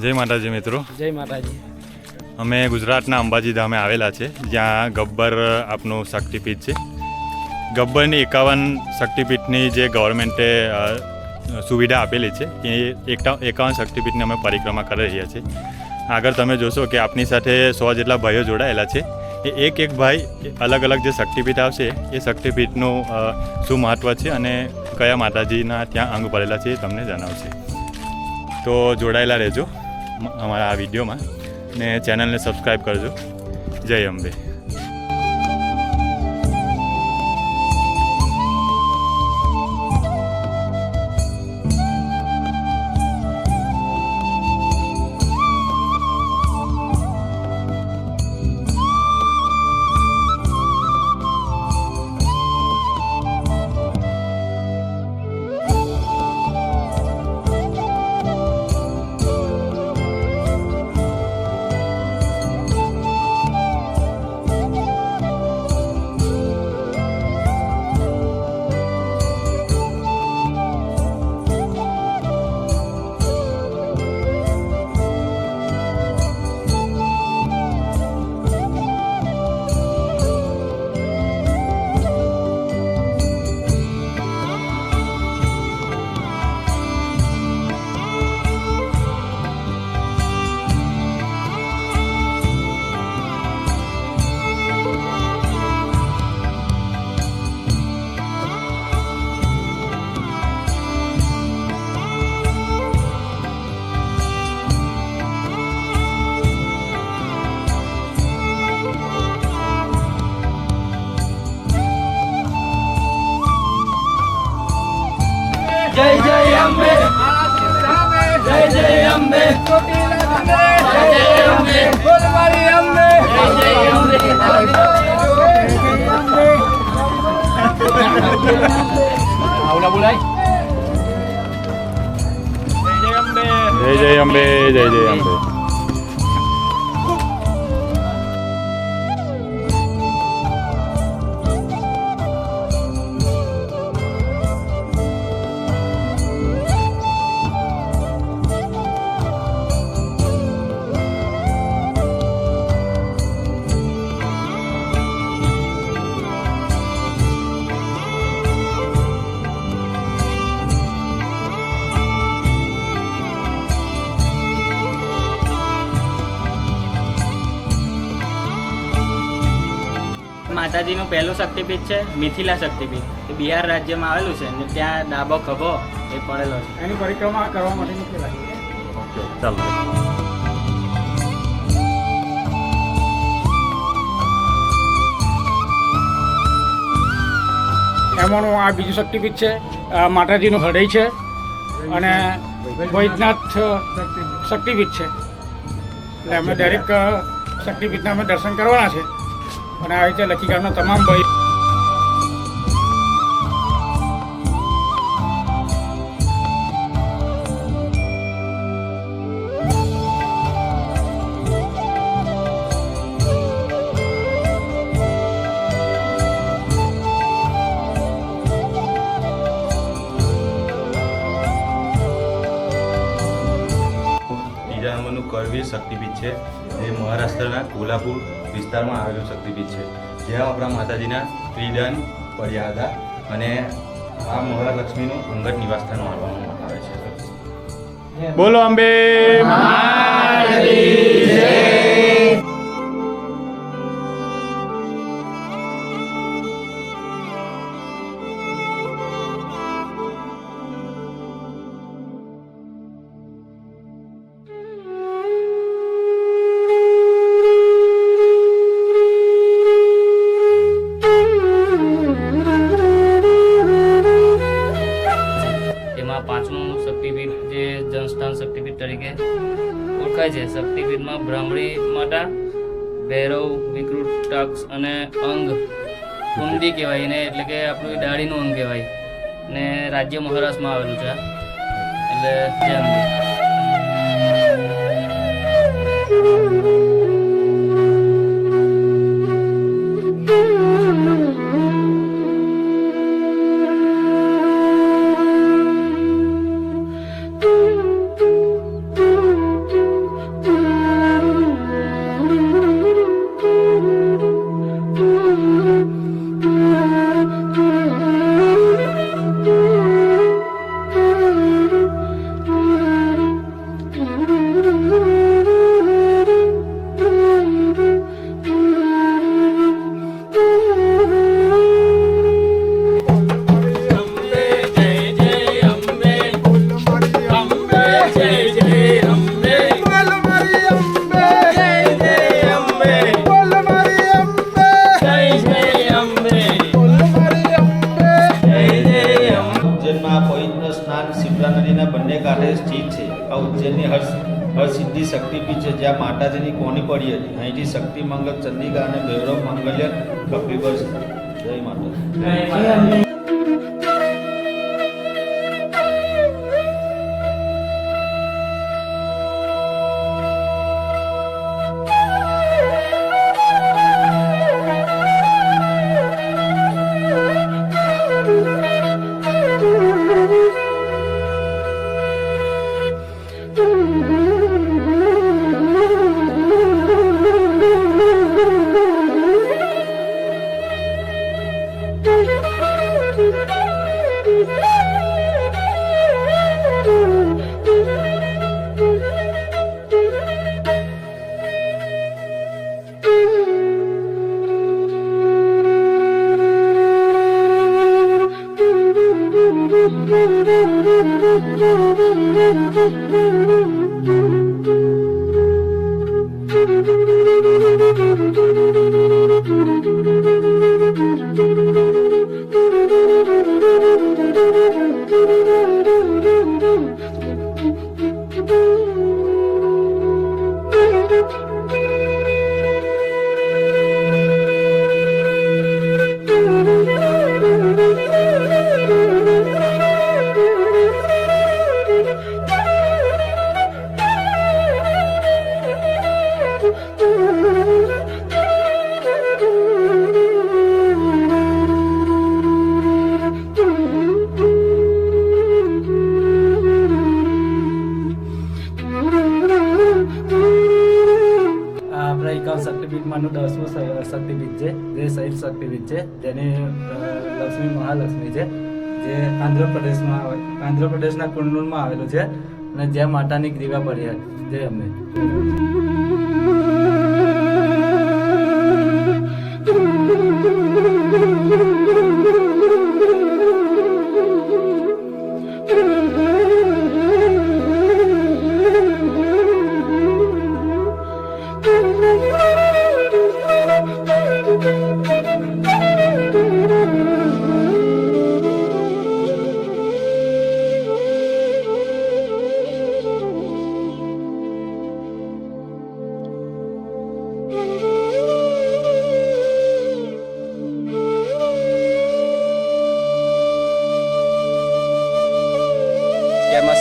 જય માતાજી મિત્રો. જય માતાજી. અમે ગુજરાતના અંબાજી ધામે આવેલા છે, જ્યાં ગબ્બર આપનું શક્તિપીઠ છે. ગબ્બરની 51 શક્તિપીઠની જે ગવર્મેન્ટે સુવિધા આપેલી છે એ 51 શક્તિપીઠની અમે પરિક્રમા કરી રહ્યા છીએ. આગળ તમે જોશો કે આપની સાથે 100 જેટલા ભાઈઓ જોડાયેલા છે. એ એક ભાઈ અલગ અલગ જે શક્તિપીઠ આવશે એ શક્તિપીઠનું શું મહત્ત્વ છે અને કયા માતાજીના ત્યાં અંગ ભરેલા છે એ તમને જણાવશે. તો જોડાયેલા રહેજો અમારા આ વિડીયોમાં ને ચેનલને સબસ્ક્રાઈબ કરજો. જય અંબે. જય જય અંબે, જય જય અંબે, જય જય અંબે, બોલવાળી અંબે, જય જય અંબે, આવલા બોલાય. જય જય અંબે, જય જય અંબે. માતાજીનું પહેલું શક્તિપીઠ છે મિથિલા શક્તિપીઠ. એ બિહાર રાજ્યમાં આવેલું છે અને ત્યાં ડાબો ખભો એ પડેલો છે. એની પરિક્રમા કરવા માટે નીકળેલા. ઓકે, ચાલો. એમાંનું આ બીજું શક્તિપીઠ છે. આ માતાજીનું હૃદય છે અને વૈદ્યનાથ શક્તિપીઠ છે. એટલે અમે દરેક શક્તિપીઠના અમે દર્શન કરવાના છે અને આવી રીતે લખીગામના તમામ ભાઈ ત્રીજા નંબરનું કરવીર શક્તિપીઠ છે, જે મહારાષ્ટ્રના કોલ્હાપુર વિસ્તારમાં આવેલું શક્તિપીઠ છે, જ્યાં આપણા માતાજીના ત્રિદાન પડ્યા હતા અને આ મહાલક્ષ્મીનું અંગત નિવાસસ્થાન માનવામાં આવે છે. બોલો અંબે. પાંચમું શક્તિપીઠ જે જનસ્થાન શક્તિપીઠ તરીકે ઓળખાય છે. શક્તિપીઠમાં બ્રાહ્મણી માતા, ભૈરવ, વિકૃત ટાક્ષ અને અંગ કુંડી કહેવાય ને, એટલે કે આપણું દાઢીનું અંગ કહેવાય ને. રાજ્ય મહારાષ્ટ્રમાં આવેલું છે. એટલે જય અંબે. સ્થિત છે. આ ઉજ્જૈનની હરસિદ્ધિ શક્તિપીઠ છે, જ્યાં માતાજીની કોની પડી હતી. અહીંથી શક્તિ મંગલ ચંડિકા અને ભૈરવ માંગલ્ય કપિબર છે. જય માતા. શક્તિપીઠમાંનું 10મું શક્તિપીઠ છે, જે શૈવ શક્તિપીઠ છે, જેની લક્ષ્મી મહાલક્ષ્મી છે, જે આંધ્રપ્રદેશના કુન્નૂરમાં આવેલું છે અને જ્યાં માતાની ગ્રીવા પડી હતી. જય અંબે.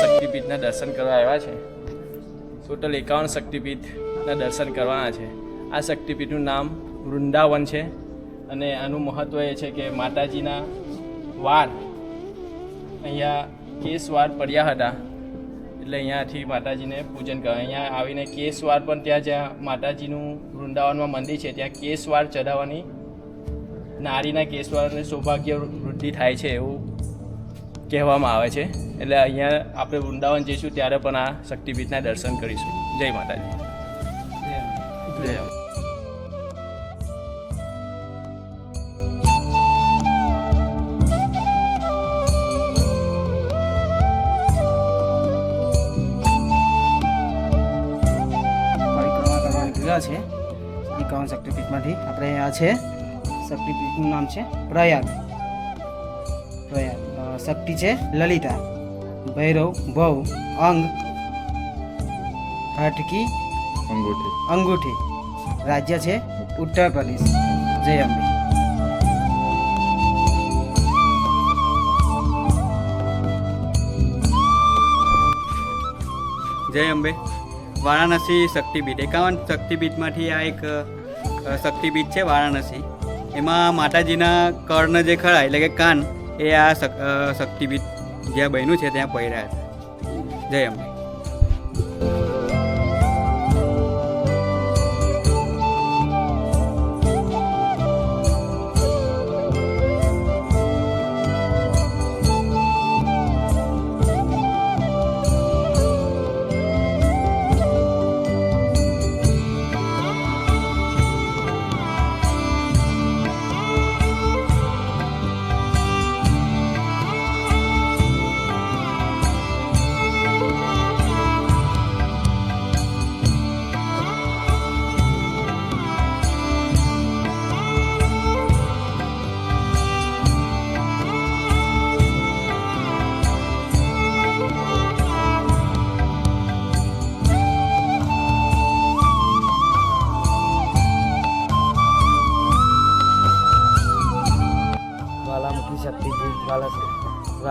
શક્તિપીઠના દર્શન કરવા આવ્યા છે. ટોટલ 51 શક્તિપીઠના દર્શન કરવાના છે. આ શક્તિપીઠનું નામ વૃંદાવન છે અને આનું મહત્ત્વ એ છે કે માતાજીના વાર અહીંયા કેસવાર પડ્યા હતા, એટલે અહીંયાથી માતાજીને પૂજન કરે. અહીંયા આવીને કેસવાર પણ ત્યાં જ્યાં માતાજીનું વૃંદાવનમાં મંદિર છે ત્યાં કેસવાર ચડાવવાની, નારીના કેસવારને સૌભાગ્ય વૃદ્ધિ થાય છે એવું કહેવામાં આવે છે. એટલે અહીંયા આપણે વૃંદાવન જઈશું ત્યારે પણ આ શક્તિપીઠના દર્શન કરીશું. જય માતાજી. જય છે 51 શક્તિપીઠમાંથી આપણે આ છે શક્તિપીઠનું નામ છે પ્રયાગ. શક્તિ છે લલિતા, ભૈરવ ભવ, અંગ હટકી અંગૂઠી, રાજ્ય છે ઉત્તર પ્રદેશ. જય અંબે. જય અંબે. વારાણસી શક્તિપીઠ 51 શક્તિપીઠમાંથી આ એક શક્તિપીઠ છે વારાણસી. એમાં માતાજીના કર્ણ જે ખરા એટલે કે કાન એ આ શક્તિપીઠ જ્યાં બન્યું છે ત્યાં પહેર્યા હતા. જય અંબે.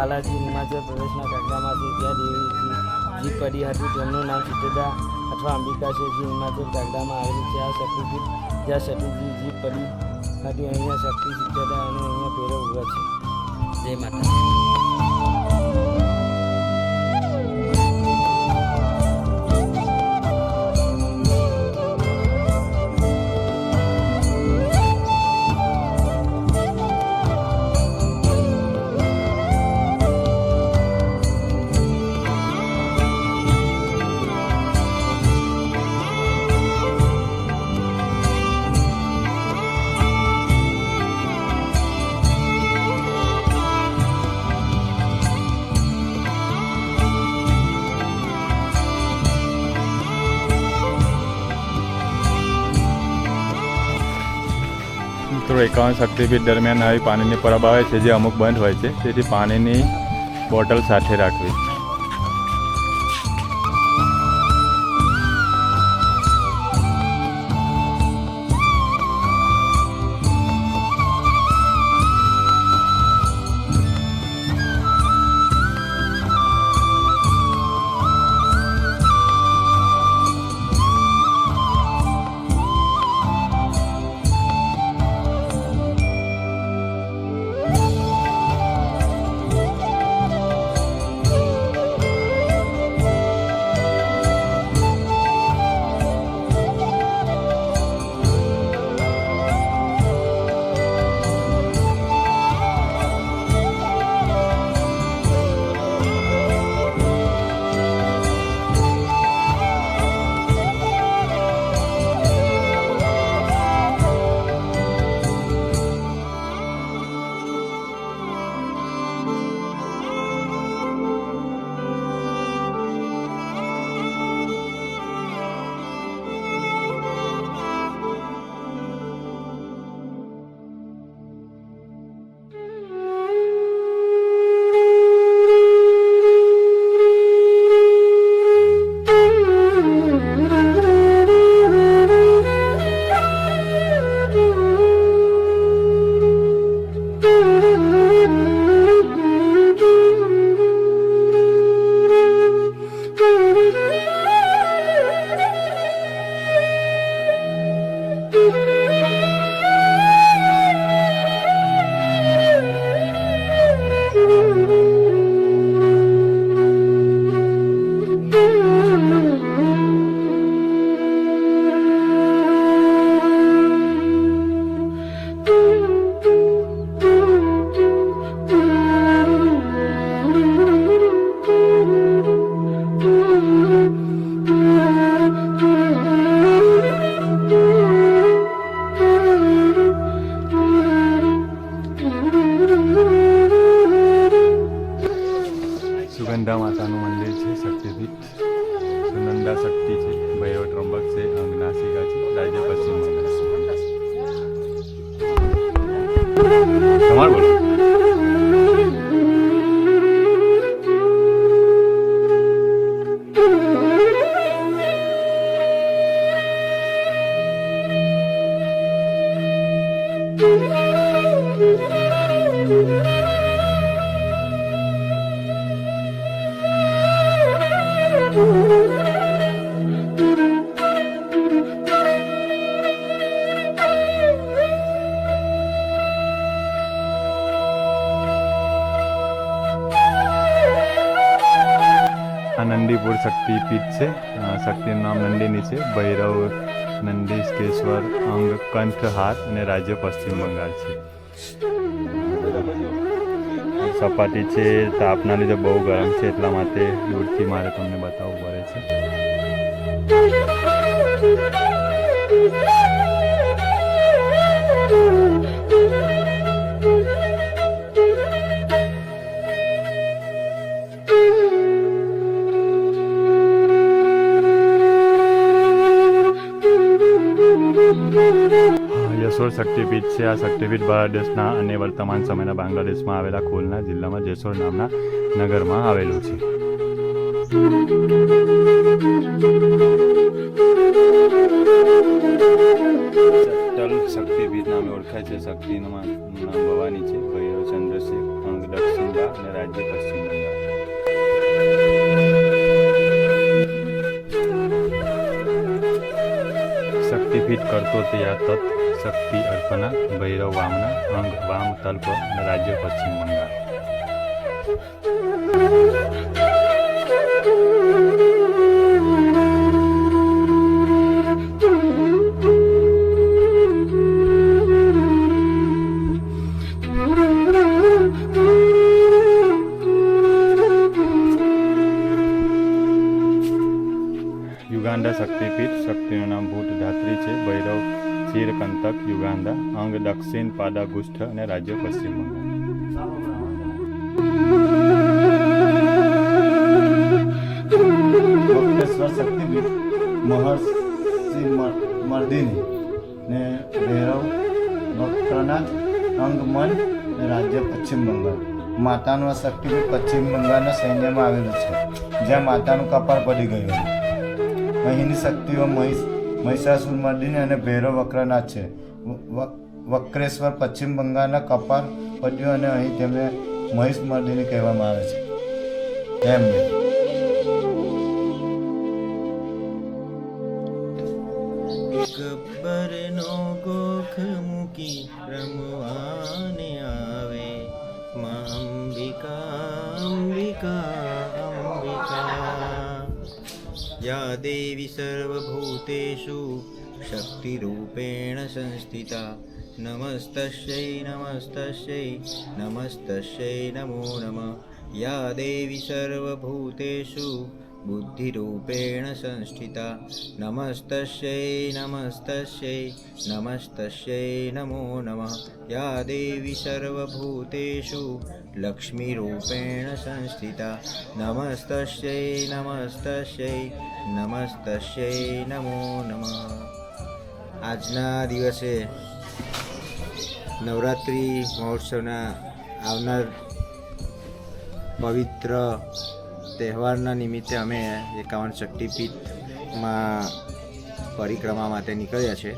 બાલાજી હિમાચલ પ્રદેશના કાગડામાં છે, જ્યાં દેવીજી જીભ પડી હતી તેમનું નામ સિદ્ધદા અથવા અંબિકા છે, જે હિમાચલ કાગડામાં આવેલું છે. આ શક્તિપીઠ જ્યાં સતીજી જીભ પડી હતી, અહીંયા શક્તિ સિદ્ધદા અને અહીંયા ભૈરવ ઉભા છે. જય માતા. મિત્રો 51 શક્તિપીઠ દરમિયાન આવી પાણીની પરબ આવે છે, જે અમુક બંધ હોય છે, તેથી પાણીની બોટલ સાથે રાખવી. સુગંધા માતાનું મંદિર છે, શક્તિપીઠ સુનંદા શક્તિ છે, ભૈરવ ત્રંબક છે, અંગનાસિકા છે, રાજ્ય પશ્ચિમ બંગાળ. તમારું બોલો. આ નંદીપુર શક્તિપીઠ છે. શક્તિનું નામ નંદિની છે. ભૈરવ, નંદીકેશ્વર, અંગ, કંઠ, હાથ અને રાજ્ય પશ્ચિમ બંગાળ છે. સપાટી છે, તાપના લીધે બહુ ગરમ છે, એટલા માટે દૂરથી મારે તમને બતાવવું પડે છે. જેસોર શક્તિપીઠ છે. આ શક્તિપીઠ ભારત દેશના અને વર્તમાન સમયના બાંગ્લાદેશમાં આવેલા ખુલના જિલ્લામાં જેસોર નામના નગરમાં આવેલું છે. ચટ્ટલ શક્તિપીઠ નામે ઓળખાય છે. શક્તિનું નામ ભવાની છે. ભૈરવ, ચંદ્રશેખર, અંગ, દક્ષિણબા અને રાજ્ય શક્તિપીઠ કરતો ત્યાં તत् શક્તિ અર્પના ભૈરવ વામના અંગ વામ તલ્પ અને રાજ્ય પશ્ચિમ બંગાળ. યુગાન્ડા શક્તિપીઠ શક્તિનું નામ ભૂત ધાત્રી છે. ભૈરવ શિરકંતક યુગાન્ડા અંગ દક્ષિણ પાદાગુષ્ઠ અને રાજ્ય પશ્ચિમ બંગાળ. વક્રેશ્વર શક્તિપીઠ મહર્ષિ મર્દિની ને ભૈરવ વક્રનાથ અંગ મન ને રાજ્ય પશ્ચિમ બંગાળ. માતાનું આ શક્તિપીઠ પશ્ચિમ બંગાળના સૈન્યમાં આવેલું છે, જ્યાં માતાનું કપાળ પડી ગયું હતું. અહીંની શક્તિઓ મહિષાસુર મર્દિની અને ભૈરવ વક્રનાથ છે. વક્રેશ્વર પશ્ચિમ બંગાળના કપાળ પડ્યું અને અહીં તેમને મહિષ મર્દિની કહેવામાં આવે છે. એમ ગબ્બરનો ગોખ મૂકી રમવાને આવે માં અંબિકા અંબિકા અંબિકા યા દેવી સર્વભૂતેષુ શક્તિરૂપેણ સંસ્થિતા નમસ્તસ્यै નમસ્તસ્यै નમસ્તસ્यै નમો નમઃ યા દેવી સર્વભૂતેષુ બુદ્ધિરૂપેણ સંસ્થિતા નમસ્તસ્यै નમસ્તસ્यै નમસ્તસ્यै નમો નમઃ યા દેવી સર્વભૂતેષુ લક્ષ્મીરૂપેણ સંસ્થિતા નમસ્તસ્यै નમસ્તસ્यै નમસ્તસ્यै નમો નમઃ. આજના દિવસે નવરાત્રિ મહોત્સવના આવનાર પવિત્ર તહેવારના નિમિત્તે અમે 51 શક્તિપીઠમાં પરિક્રમા માટે નીકળ્યા છે.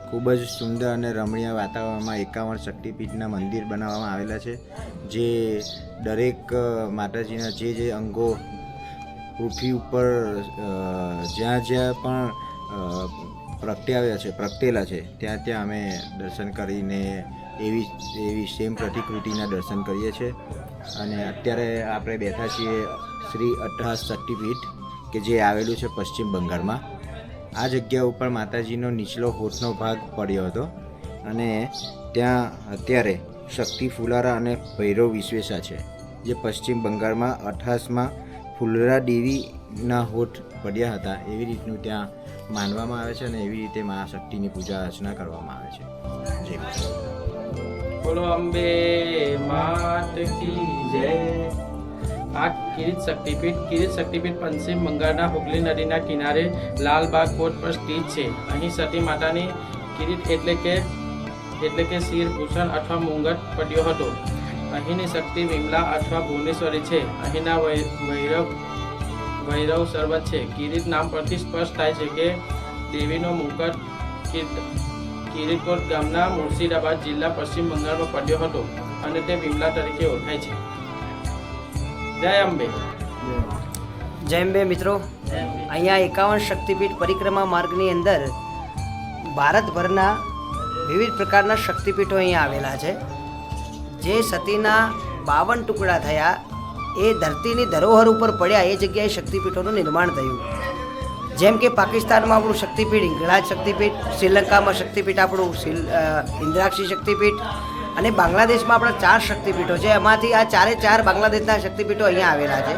ખૂબ જ સુંદર અને રમણીય વાતાવરણમાં 51 શક્તિપીઠના મંદિર બનાવવામાં આવેલા છે, જે દરેક માતાજીના જે અંગો પૃથ્વી ઉપર જ્યાં જ્યાં પણ પ્રગટેલા છે ત્યાં અમે દર્શન કરીને એવી સેમ પ્રતિકૃતિના દર્શન કરીએ છીએ. અને અત્યારે આપણે બેઠા છીએ શ્રી અટ્ટહાસ શક્તિપીઠ કે જે આવેલું છે પશ્ચિમ બંગાળમાં. આ જગ્યા ઉપર માતાજીનો નીચલો હોઠનો ભાગ પડ્યો હતો અને ત્યાં અત્યારે શક્તિ ફુલારા અને ભૈરવ વિશ્વેશા છે, જે પશ્ચિમ બંગાળમાં અટ્ટહાસમાં ફુલરા દેવીના હોઠ પડ્યા હતા એવી રીતનું ત્યાં માનવામાં આવે છે અને એવી રીતે મા શક્તિની પૂજા અર્ચના કરવામાં આવે છે. જય માતા. બોલો અંબે માત કી જય. આ કિરીટ શક્તિપીઠ પશ્ચિમ બંગાળના હુગલી નદીના કિનારે લાલબાગ કોટ પર સ્થિત છે. અહીં સતી માતાની કિરીટ એટલે કે શિર ભૂષણ અથવા મુંગટ પડ્યો હતો. અહીંની શક્તિ વિમલા અથવા ભુવનેશ્વરી છે. અહીંના ભૈરવ સર્વત છે. કિરીટ નામ પરથી સ્પષ્ટ થાય છે કે દેવીનો મુકટ કિરીટકોટ ગામના મુર્શિદાબાદ જિલ્લા પશ્ચિમ બંગાળમાં પડ્યો હતો અને તે વિમલા તરીકે ઓળખાય છે. જય અંબે. જય અંબે મિત્રો, અહીંયા 51 શક્તિપીઠ પરિક્રમા માર્ગની અંદર ભારતભરના વિવિધ પ્રકારના શક્તિપીઠો અહીંયા આવેલા છે. જે સતીના 52 ટુકડા થયા એ ધરતીની ધરોહર ઉપર પડ્યા એ જગ્યાએ શક્તિપીઠોનું નિર્માણ થયું. જેમ કે પાકિસ્તાનમાં આપણું શક્તિપીઠ હિંગળાજ શક્તિપીઠ, શ્રીલંકામાં શક્તિપીઠ આપણું ઇન્દ્રાક્ષી શક્તિપીઠ અને બાંગ્લાદેશમાં આપણા 4 શક્તિપીઠો છે. એમાંથી આ 4 બાંગ્લાદેશના શક્તિપીઠો અહીંયા આવેલા છે.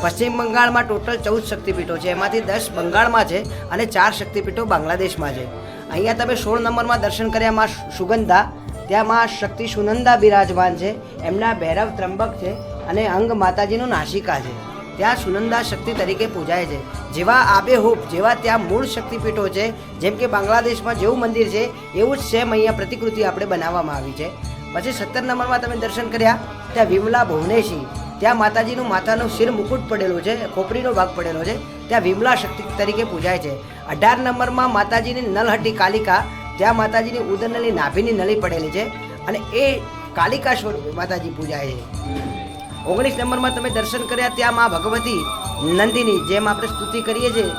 પશ્ચિમ બંગાળમાં ટોટલ 14 શક્તિપીઠો છે, એમાંથી 10 બંગાળમાં છે અને 4 શક્તિપીઠો બાંગ્લાદેશમાં છે. અહીંયા તમે 16 નંબરમાં દર્શન કર્યા માં સુગંધા, ત્યાં માં શક્તિ સુનંદા બિરાજમાન છે. એમના ભૈરવ ત્રંબક છે અને અંગ માતાજીનું નાસિકા છે. ત્યાં સુનંદા શક્તિ તરીકે પૂજાય છે. જેવા આબેહૂબ જેવા ત્યાં મૂળ શક્તિપીઠો છે, જેમ કે બાંગ્લાદેશમાં જેવું મંદિર છે એવું જ સેમ અહીંયા પ્રતિકૃતિ આપણે બનાવવામાં આવી છે. પછી 17 નંબરમાં તમે દર્શન કર્યા ત્યાં વિમલા ભુવનેશી, ત્યાં માતાજીનું માથાનું શિર મુકુટ પડેલું છે, ખોપરીનો ભાગ પડેલો છે, ત્યાં વિમલા શક્તિ તરીકે પૂજાય છે. 18 નંબરમાં માતાજીની નલહટ્ટી કાલિકા, ત્યાં માતાજીની ઉદરનળી નાભીની નળી પડેલી છે અને એ કાલિકા સ્વરૂપે માતાજી પૂજાય છે. 19 નંબરમાં તમે દર્શન કર્યા ત્યાં મા ભગવતી નંદિની, જેમ આપણે સ્તુતિ કરીએ છીએ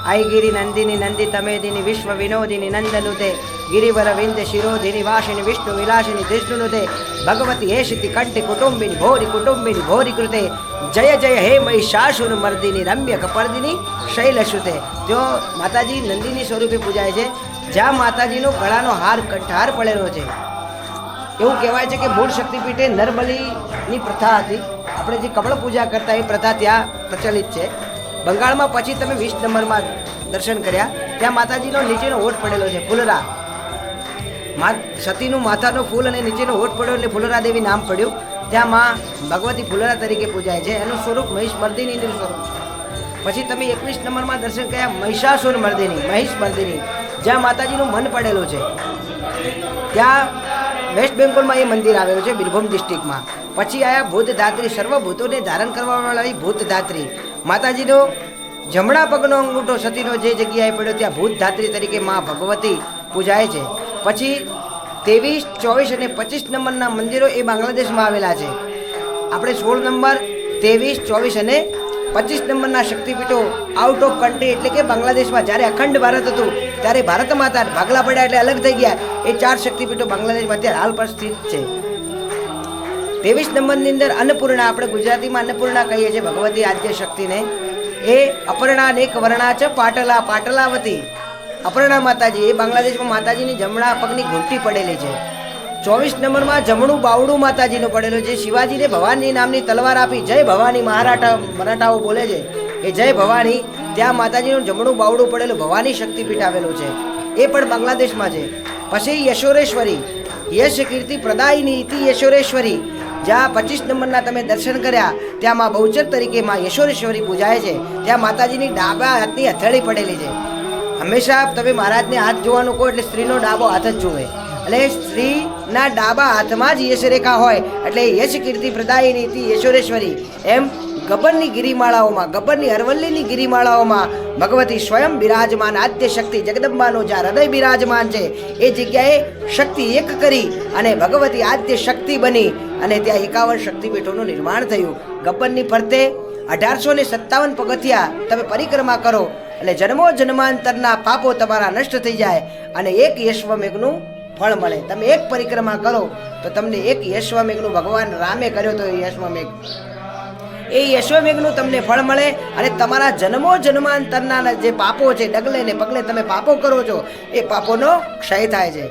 આઈ ગિરી નંદિની નંદી તમેદિની વિશ્વ વિનોદિની નંદનુતે ગિરિવર વિંદ શિરોધિની વાસિની વિષ્ણુ વિલાસિની ધૃષ્ણુનુતે ભગવતી હેશિતિ કંઠી કુટુંબિની ભોરી કૃતે જય જય હે મહિષાસુર મર્દિની રમ્ય કપર્દિની શૈલસુતે. જો માતાજી નંદિની સ્વરૂપે પૂજાય છે, જ્યાં માતાજીનો ગળાનો હાર કંઠહાર પડેલો છે. એવું કહેવાય છે કે મૂળ શક્તિપીઠે નરબલીની પ્રથા હતી. આપણે જે કમળ પૂજા કરતા એ પ્રથા ત્યાં પ્રચલિત છે. બંગાળમાં પછી તમે 20 નંબરમાં દર્શન કર્યા, ત્યાં માતાજીનો નીચેનો હોઠ પડેલો છે, ફૂલરા. સતીનું માથાનો ફૂલ અને નીચેનો હોઠ પડ્યો એટલે ફૂલરા દેવી નામ પડ્યું. ત્યાં માં ભગવતી ફૂલરા તરીકે પૂજાય છે. એનું સ્વરૂપ મહિષ મર્દિનીનું સ્વરૂપ છે. પછી તમે 21 નંબરમાં દર્શન કર્યા મહિષાસુર મર્દિની, મહિષ મર્દિની, જ્યાં માતાજીનું મન પડેલું છે. ત્યાં વેસ્ટ બેંગોલમાં એ મંદિર આવેલું છે, બીરભૂમ ડિસ્ટ્રિક્ટમાં. પછી આયા ભૂતધાત્રી, સર્વભૂતોને ધારણ કરવાવાળી ભૂતધાત્રી. માતાજીનો જમણા પગનો અંગૂઠો સતીનો જે જગ્યાએ પડ્યો ત્યાં ભૂતધાત્રી તરીકે મા ભગવતી પૂજાય છે. પછી 23, 24 અને 25 નંબરના મંદિરો એ બાંગ્લાદેશમાં આવેલા છે. આપણે 16 નંબર, 23, 24 અને 25 નંબરના શક્તિપીઠો આઉટ ઓફ કન્ટ્રી એટલે કે બાંગ્લાદેશમાં, જ્યારે અખંડ ભારત હતું ત્યારે ભારત માતા ભાગલા પડ્યા એટલે અલગ થઈ ગયા. એ 4 શક્તિપીઠો બાંગ્લાદેશમાં અત્યારે હાલ પર સ્થિત છે. 23 નંબરની અંદર અન્નપૂર્ણા, આપણે ગુજરાતીમાં અન્નપૂર્ણા કહીએ છીએ ભગવતી આદ્ય શક્તિને. એ અપર્ણા નેક વર્ણા છે પાટલા, પાટલાવતી અપર્ણા માતાજી, એ બાંગ્લાદેશમાં માતાજીની જમણા પગની ઘૂંટી પડેલી છે. 24 નંબરમાં જમણું બાવડું માતાજીનું પડેલું છે. શિવાજીને ભવાની નામની તલવાર આપી, જય ભવાની મરાઠાઓ બોલે છે એ જય ભવાની. ત્યાં માતાજીનું જમણું બાવડું પડેલું ભવાની શક્તિપીઠ આવેલું છે, એ પણ બાંગ્લાદેશમાં છે. પછી યશોરેશ્વરી, યશ કીર્તિ પ્રદાયિની ઇતિ યશોરેશ્વરી, જ્યાં 25 નંબરના તમે દર્શન કર્યા ત્યાં માં બહુચર તરીકે માં યશોરેશ્વરી પૂજાય છે. ત્યાં માતાજીની ડાબા હાથની હથેળી પડેલી છે. હંમેશા તમે મહારાજને હાથ જોવાનું કહો એટલે સ્ત્રીનો ડાબો હાથ જ જોવે, એટલે સ્ત્રીના ડાબા હાથમાં જ યશ રેખા હોય એટલે યશ કીર્તિ પ્રદાયિની ઇતિ યશોરેશ્વરી. એમ ગબ્બરની ગિરિમાળાઓમાં, ગબ્બરની અરવલ્લીની ગિરિમાળાઓમાં ભગવતી સ્વયં બિરાજમાન આદ્ય શક્તિ જગદંબાનો જ્યાં હૃદય બિરાજમાન છે એ જગ્યાએ શક્તિ એક કરી અને ભગવતી આદ્ય શક્તિ બની અને ત્યાં 51 શક્તિપીઠોનું નિર્માણ થયું. ગબ્બરની ફરતે 1857 પગથિયા તમે પરિક્રમા કરો એટલે જન્મો જન્માંતરના પાપો તમારા નષ્ટ થઈ જાય અને એક યશ્વમેઘનું ફળ મળે. તમે એક પરિક્રમા કરો તો તમને એક યશ્વમેઘનું, ભગવાન રામે કર્યો તો યશ્વમેઘ, એ યશ્વમેઘનું તમને ફળ મળે અને તમારા જન્મો જન્માંતરના જે પાપો છે, ડગલે ને પગલે તમે પાપો કરો છો એ પાપોનો ક્ષય થાય છે.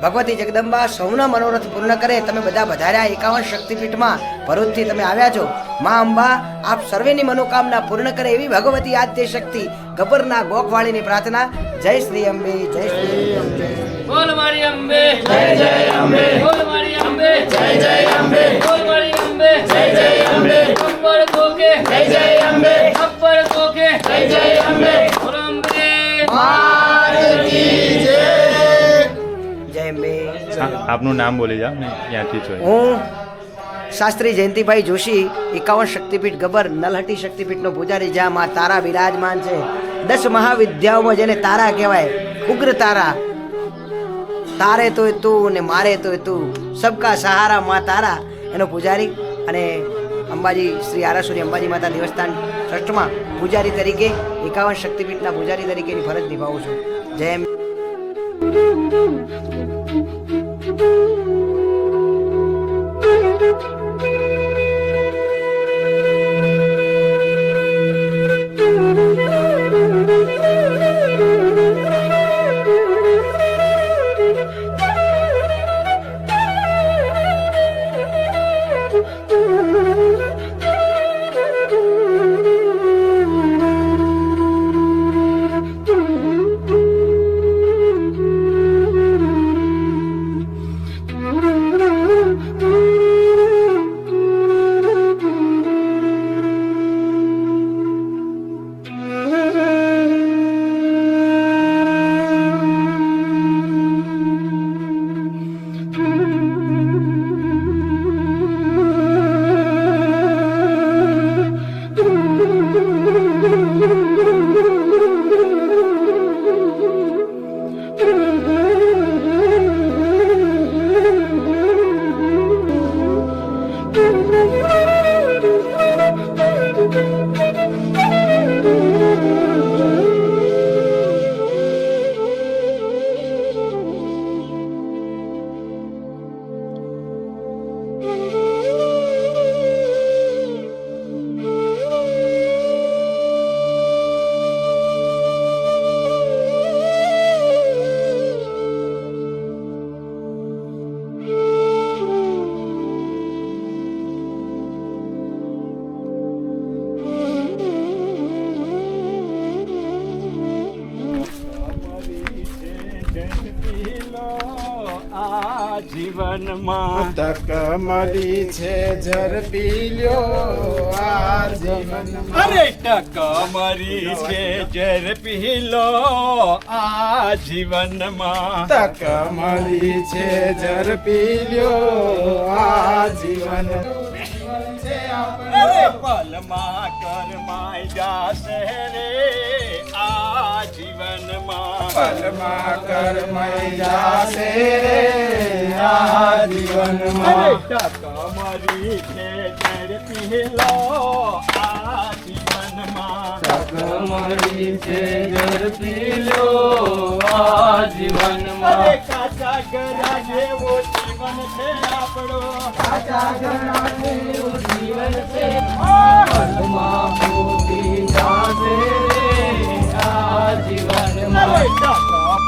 ભગવતી જગદંબા સૌના મનોરથ પૂર્ણ કરે. તમે બધા વધાર્યા 51 શક્તિપીઠમાં ભરૂચથી તમે આવ્યા છો. મા અંબા આપ સર્વેની મનોકામના પૂર્ણ કરે એવી ભગવતી આદ્ય શક્તિ ગબ્બરના ગોખવાળીની પ્રાર્થના. જય શ્રી અંબે, જય શ્રી અંબે. બોલ મારી અંબે, જય જય અંબે. બોલ મારી અંબે, જય જય અંબે. બોલ મારી અંબે, જય જય અંબે. અપર કોકે, જય જય અંબે. અપર કોકે, જય જય અંબે. બોલ અંબે મારી જય. જય અંબે. આપનું નામ બોલી જાઓ ને ક્યાંથી છો? હું શાસ્ત્રી જયંતિભાઈ જોશી, 51 શક્તિપીઠ ગબ્બર નલહટી શક્તિપીઠનો પૂજારી, જ્યાં માં તારા બિરાજમાન છે. 10 મહાવિદ્યાઓમાં જેને તારા કહેવાય, ઉગ્ર તારા. તારે તોય તું ને મારે તોય તું, સબકા સહારા માં તારા, એનો પૂજારી. અને અંબાજી શ્રી આરાસુરી અંબાજી માતા દેવસ્થાન ટ્રસ્ટમાં પૂજારી તરીકે 51 શક્તિપીઠના પૂજારી તરીકેની ફરજ નિભાવું છું. જય જીવનમાં તક મળી છે ઝડપી લ્યો આ જીવનમાં અરે તક મળી છે ઝડપી લો આ જીવનમાં તક મળી છે ઝડપી લ્યો આ જીવન અરે પલમાં કરમાઈ જાશે રે આ જીવનમાં પલમાં કરમાઈ જાશે રે આ જીવનમાં તક મળી છે ઝડપી લો આ જીવનમાં તક મળી છે ઝડપી લો આ જીવનમાં કાચા ગરા જેવો જીવન છે આપણો કાચા ગરા જેવો જીવન છે પલમાં ફૂટી જાશે રે આ જીવનમાં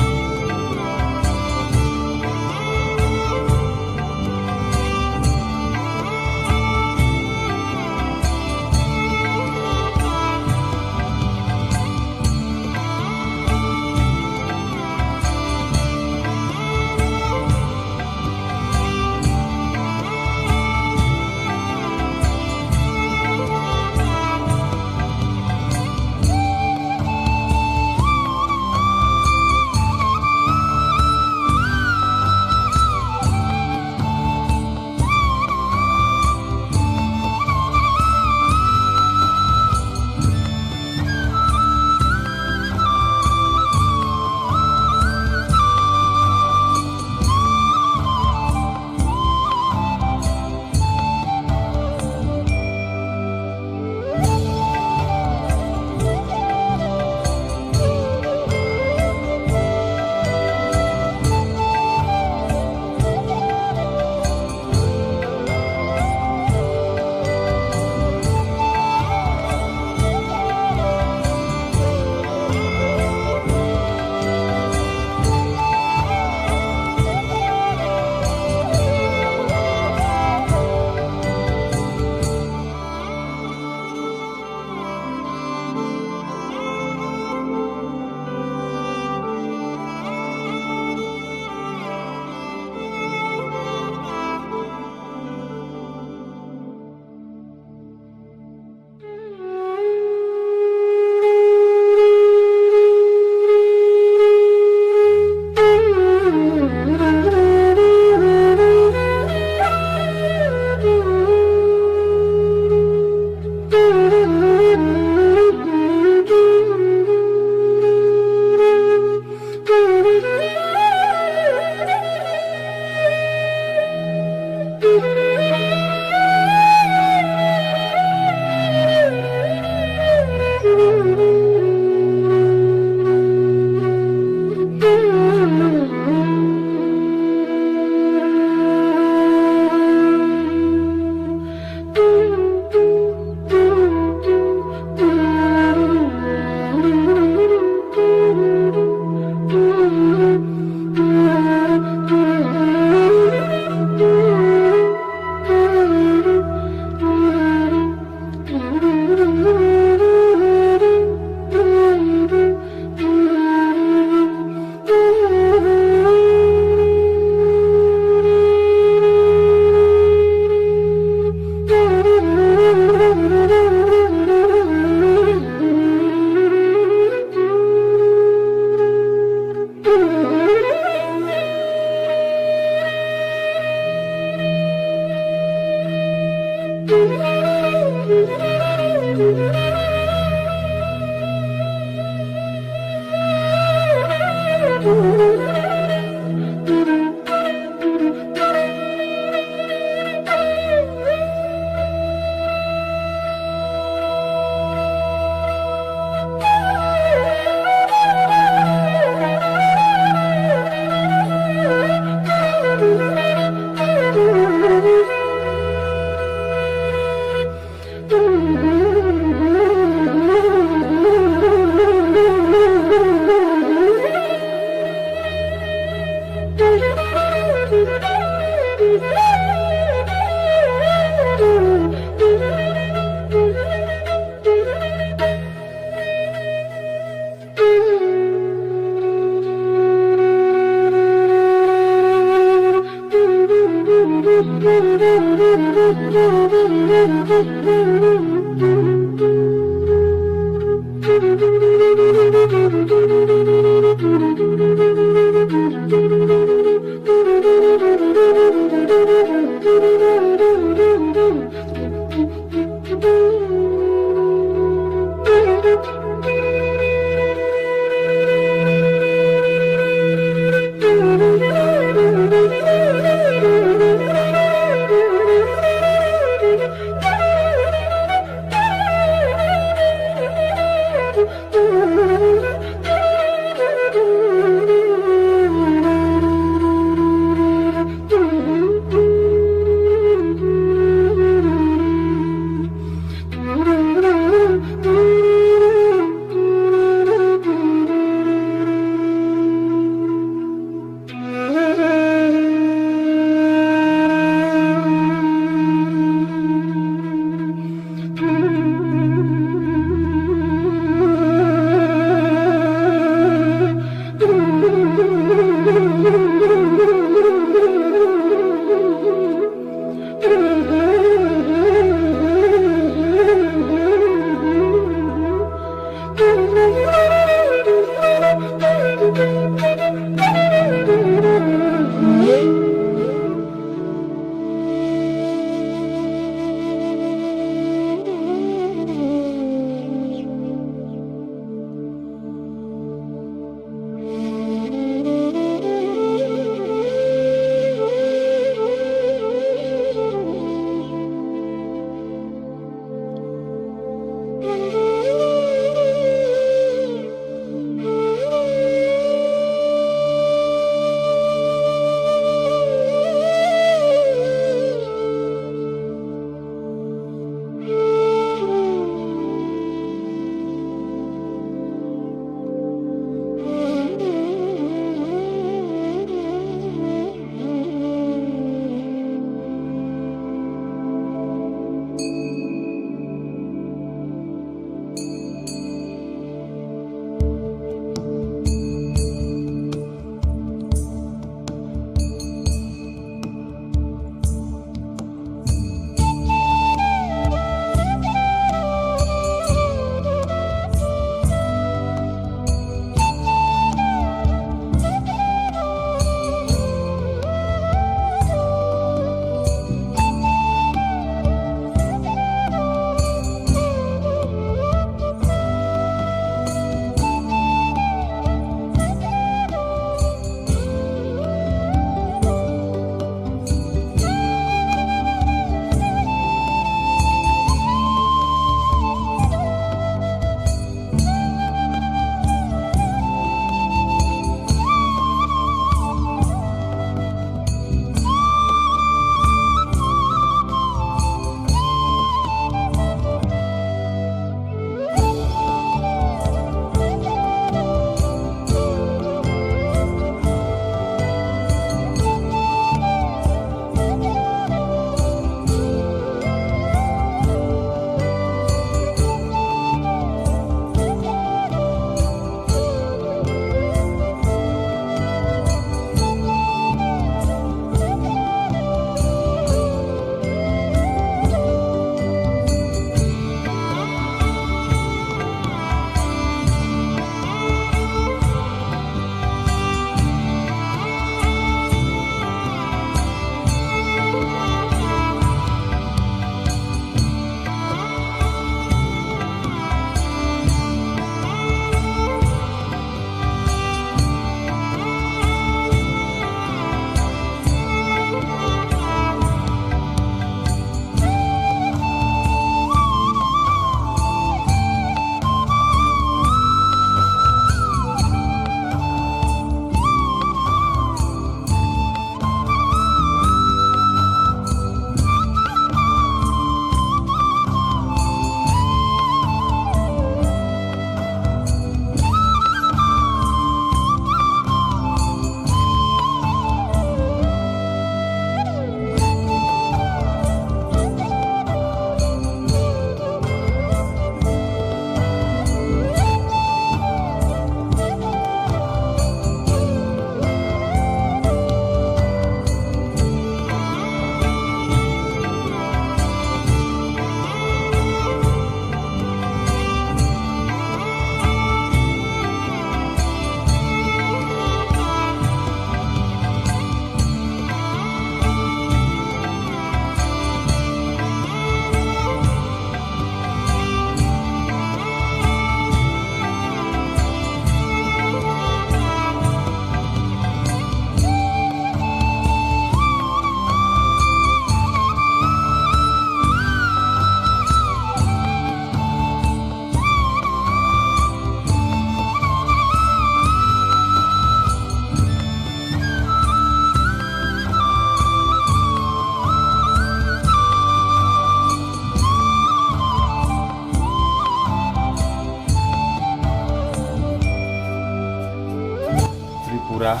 ત્રિપુરા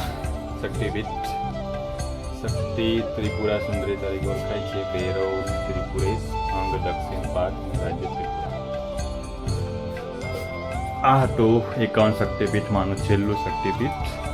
શક્તિપીઠ શક્તિ ત્રિપુરા સુંદરી તરીકે ઓળખાય છે. ભૈરવ ત્રિપુરેશ, અંગ દક્ષિણ પાદ, રાજ્ય ત્રિપુરા. આ હતું 51 શક્તિપીઠમાંનું છેલ્લું શક્તિપીઠ.